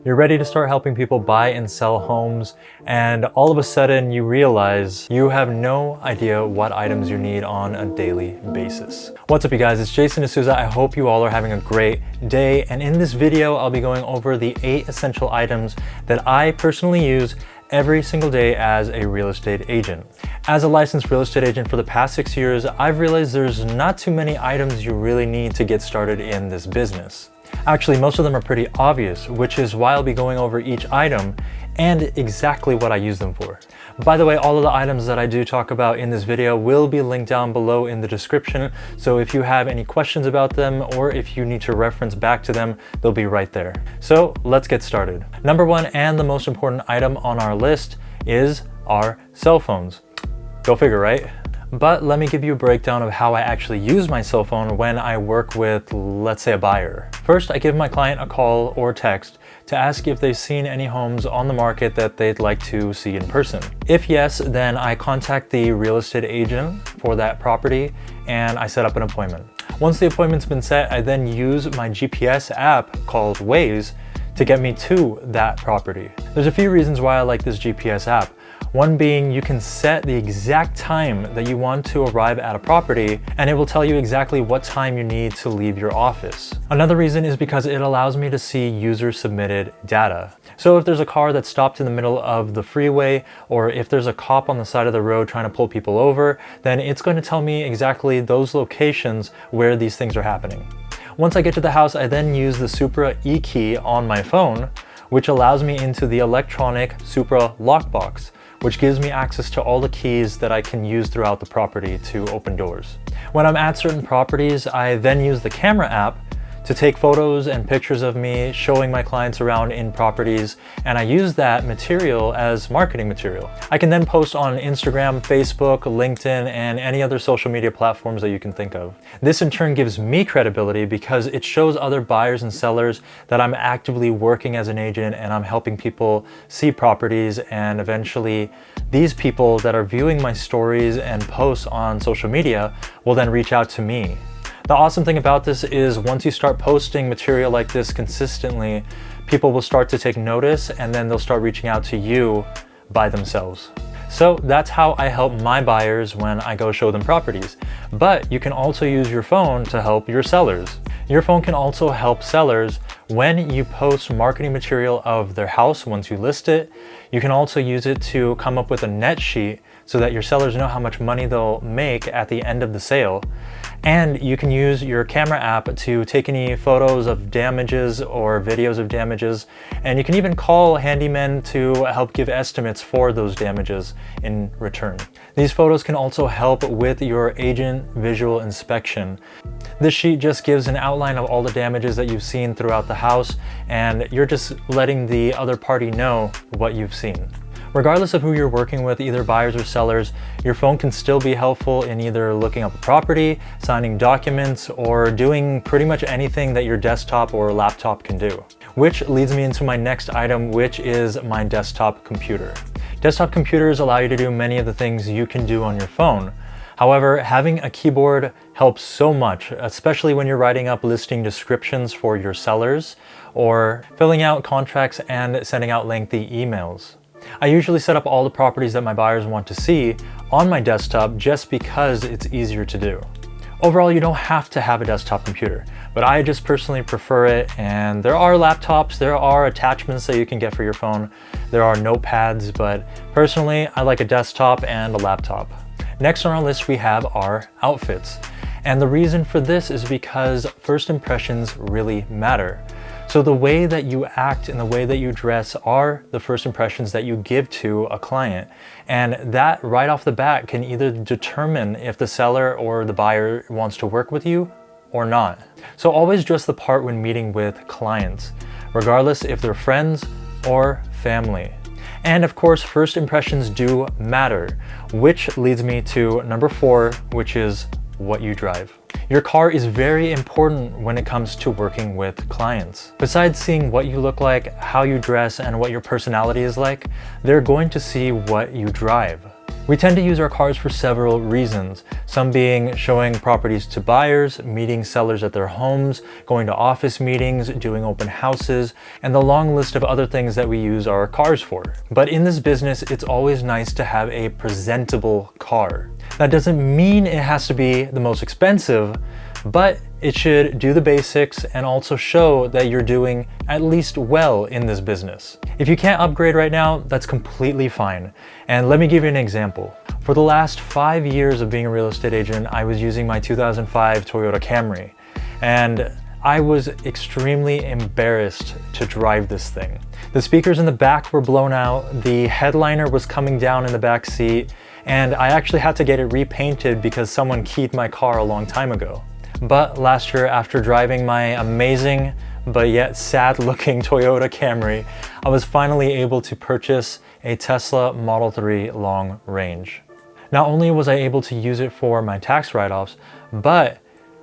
You're ready to start helping people buy and sell homes, and all of a sudden you realize you have no idea what items you need on a daily basis. What's up you guys, it's Dsouza. I hope you all are having a great day, and in this video I'll be going over the 8 essential items that I personally use every single day as a real estate agent. As a licensed real estate agent for the past 6 years, I've realized there's not too many items you really need to get started in this business. Actually, most of them are pretty obvious, which is why I'll be going over each item and exactly what I use them for. By the way, all of the items that I do talk about in this video will be linked down below in the description, so if you have any questions about them or if you need to reference back to them, they'll be right there. So let's get started. Number 1 and the most important item on our list is our cell phones. Go figure, right? But let me give you a breakdown of how I actually use my cell phone when I work with, let's say, a buyer. First, I give my client a call or text to ask if they've seen any homes on the market that they'd like to see in person. If yes, then I contact the real estate agent for that property and I set up an appointment. Once the appointment's been set, I then use my GPS app called Waze to get me to that property. There's a few reasons why I like this GPS app. One being you can set the exact time that you want to arrive at a property and it will tell you exactly what time you need to leave your office. Another reason is because it allows me to see user submitted data. So if there's a car that's stopped in the middle of the freeway, or if there's a cop on the side of the road trying to pull people over, then it's going to tell me exactly those locations where these things are happening. Once I get to the house, I then use the Supra e-key on my phone, which allows me into the electronic Supra lockbox, which gives me access to all the keys that I can use throughout the property to open doors. When I'm at certain properties, I then use the camera app to take photos and pictures of me showing my clients around in properties, and I use that material as marketing material. I can then post on Instagram, Facebook, LinkedIn, and any other social media platforms that you can think of. This in turn gives me credibility because it shows other buyers and sellers that I'm actively working as an agent and I'm helping people see properties, and eventually these people that are viewing my stories and posts on social media will then reach out to me. The awesome thing about this is once you start posting material like this consistently, people will start to take notice and then they'll start reaching out to you by themselves. So that's how I help my buyers when I go show them properties. But you can also use your phone to help your sellers. Your phone can also help sellers when you post marketing material of their house once you list it. You can also use it to come up with a net sheet so that your sellers know how much money they'll make at the end of the sale. And you can use your camera app to take any photos of damages or videos of damages. And you can even call handymen to help give estimates for those damages in return. These photos can also help with your agent visual inspection. This sheet just gives an outline of all the damages that you've seen throughout the house, and you're just letting the other party know what you've seen. Regardless of who you're working with, either buyers or sellers, your phone can still be helpful in either looking up a property, signing documents, or doing pretty much anything that your desktop or laptop can do. Which leads me into my next item, which is my desktop computer. Desktop computers allow you to do many of the things you can do on your phone. However, having a keyboard helps so much, especially when you're writing up listing descriptions for your sellers or filling out contracts and sending out lengthy emails. I usually set up all the properties that my buyers want to see on my desktop just because it's easier to do. Overall, you don't have to have a desktop computer, but I just personally prefer it, and there are laptops, there are attachments that you can get for your phone, there are notepads, but personally I like a desktop and a laptop. Next on our list we have our outfits, and the reason for this is because first impressions really matter. So the way that you act and the way that you dress are the first impressions that you give to a client. And that right off the bat can either determine if the seller or the buyer wants to work with you or not. So always dress the part when meeting with clients, regardless if they're friends or family. And of course, first impressions do matter, which leads me to number 4, which is what you drive. Your car is very important when it comes to working with clients. Besides seeing what you look like, how you dress, and what your personality is like, they're going to see what you drive. We tend to use our cards for several reasons, some being showing properties to buyers, meeting sellers at their homes, going to office meetings, doing open houses, and the long list of other things that we use our cars for. But in this business, it's always nice to have a presentable car. That doesn't mean it has to be the most expensive, but it should do the basics and also show that you're doing at least well in this business. If you can't upgrade right now, that's completely fine. And let me give you an example. For the last 5 years of being a real estate agent, I was using my 2005 Toyota Camry. And I was extremely embarrassed to drive this thing. The speakers in the back were blown out, the headliner was coming down in the back seat, and I actually had to get it repainted because someone keyed my car a long time ago. But last year, after driving my amazing but yet sad looking Toyota Camry, I was finally able to purchase a Tesla Model 3 long range. Not only was I able to use it for my tax write-offs, but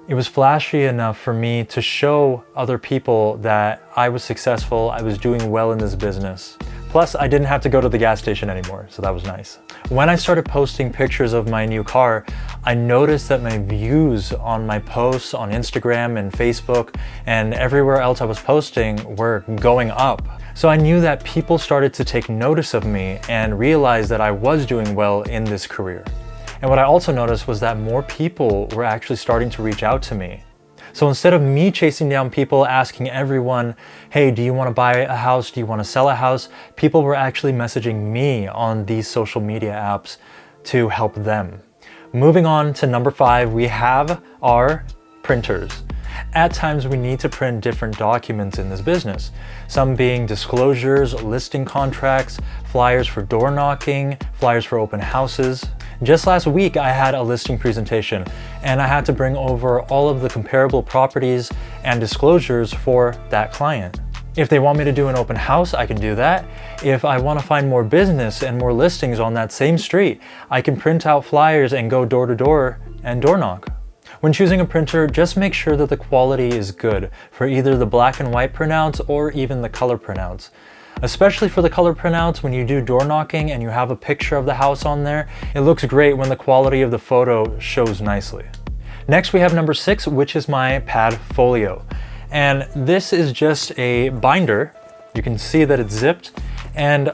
it was flashy enough for me to show other people that I was successful, I was doing well in this business. Plus, I didn't have to go to the gas station anymore, so that was nice. When I started posting pictures of my new car, I noticed that my views on my posts on Instagram and Facebook and everywhere else I was posting were going up. So I knew that people started to take notice of me and realize that I was doing well in this career. And what I also noticed was that more people were actually starting to reach out to me. So instead of me chasing down people asking everyone, hey, do you want to buy a house? Do you want to sell a house? People were actually messaging me on these social media apps to help them. Moving on to number 5, we have our printers. At times we need to print different documents in this business, some being disclosures, listing contracts, flyers for door knocking, flyers for open houses. Just last week, I had a listing presentation and I had to bring over all of the comparable properties and disclosures for that client. If they want me to do an open house, I can do that. If I want to find more business and more listings on that same street, I can print out flyers and go door to door and door knock. When choosing a printer, just make sure that the quality is good for either the black and white printouts or even the color printouts. Especially for the color printouts, when you do door knocking and you have a picture of the house on there, it looks great when the quality of the photo shows nicely. Next, we have number 6, which is my pad folio. And this is just a binder. You can see that it's zipped. And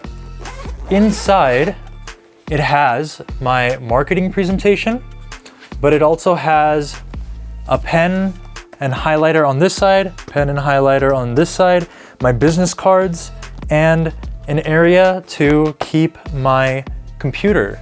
inside, it has my marketing presentation, but it also has a pen and highlighter on this side, pen and highlighter on this side, my business cards, and an area to keep my computer.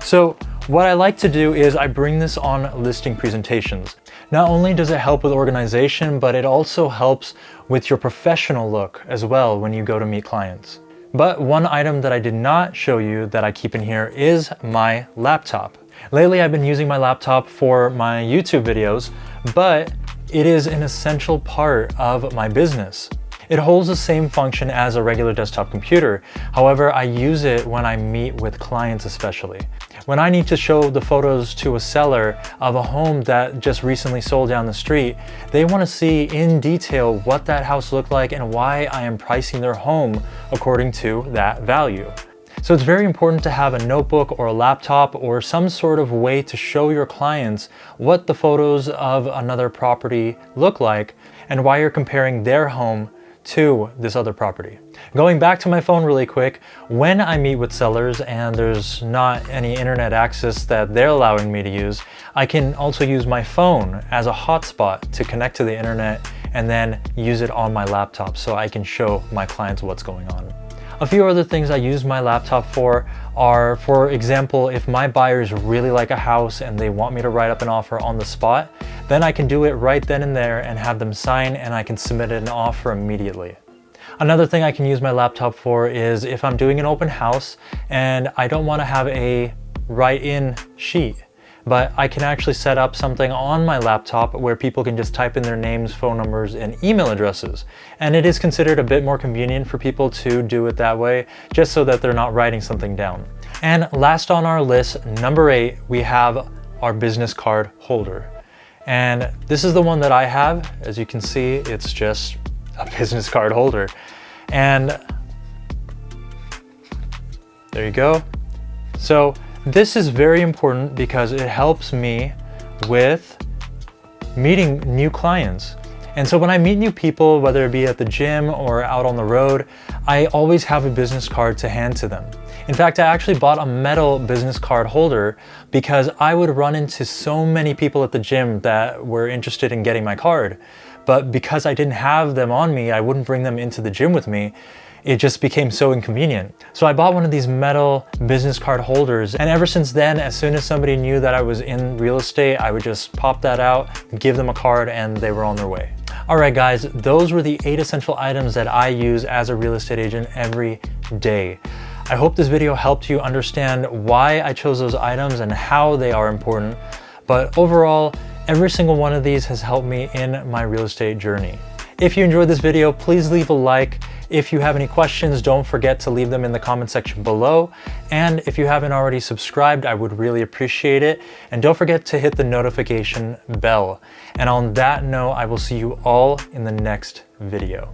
So what I like to do is I bring this on listing presentations. Not only does it help with organization, but it also helps with your professional look as well when you go to meet clients. But one item that I did not show you that I keep in here is my laptop. Lately, I've been using my laptop for my YouTube videos, but it is an essential part of my business. It holds the same function as a regular desktop computer. However, I use it when I meet with clients especially. When I need to show the photos to a seller of a home that just recently sold down the street, they want to see in detail what that house looked like and why I am pricing their home according to that value. So it's very important to have a notebook or a laptop or some sort of way to show your clients what the photos of another property look like and why you're comparing their home to this other property. Going back to my phone really quick, when I meet with sellers and there's not any internet access that they're allowing me to use, I can also use my phone as a hotspot to connect to the internet and then use it on my laptop so I can show my clients what's going on. A few other things I use my laptop for are, for example, if my buyers really like a house and they want me to write up an offer on the spot, then I can do it right then and there and have them sign and I can submit an offer immediately. Another thing I can use my laptop for is if I'm doing an open house and I don't want to have a write-in sheet, but I can actually set up something on my laptop where people can just type in their names, phone numbers, and email addresses. And it is considered a bit more convenient for people to do it that way, just so that they're not writing something down. And last on our list, number 8, we have our business card holder. And this is the one that I have. As you can see, it's just a business card holder. And there you go. So This is very important because it helps me with meeting new clients. And so when I meet new people, whether it be at the gym or out on the road, I always have a business card to hand to them. In fact, I actually bought a metal business card holder because I would run into so many people at the gym that were interested in getting my card. But because I didn't have them on me, I wouldn't bring them into the gym with me. It just became so inconvenient. So I bought one of these metal business card holders, and ever since then, as soon as somebody knew that I was in real estate, I would just pop that out, give them a card, and they were on their way. All right, guys, those were the 8 essential items that I use as a real estate agent every day. I hope this video helped you understand why I chose those items and how they are important. But overall, every single one of these has helped me in my real estate journey. If you enjoyed this video, please leave a like. If you have any questions, don't forget to leave them in the comment section below. And if you haven't already subscribed, I would really appreciate it. And don't forget to hit the notification bell. And on that note, I will see you all in the next video.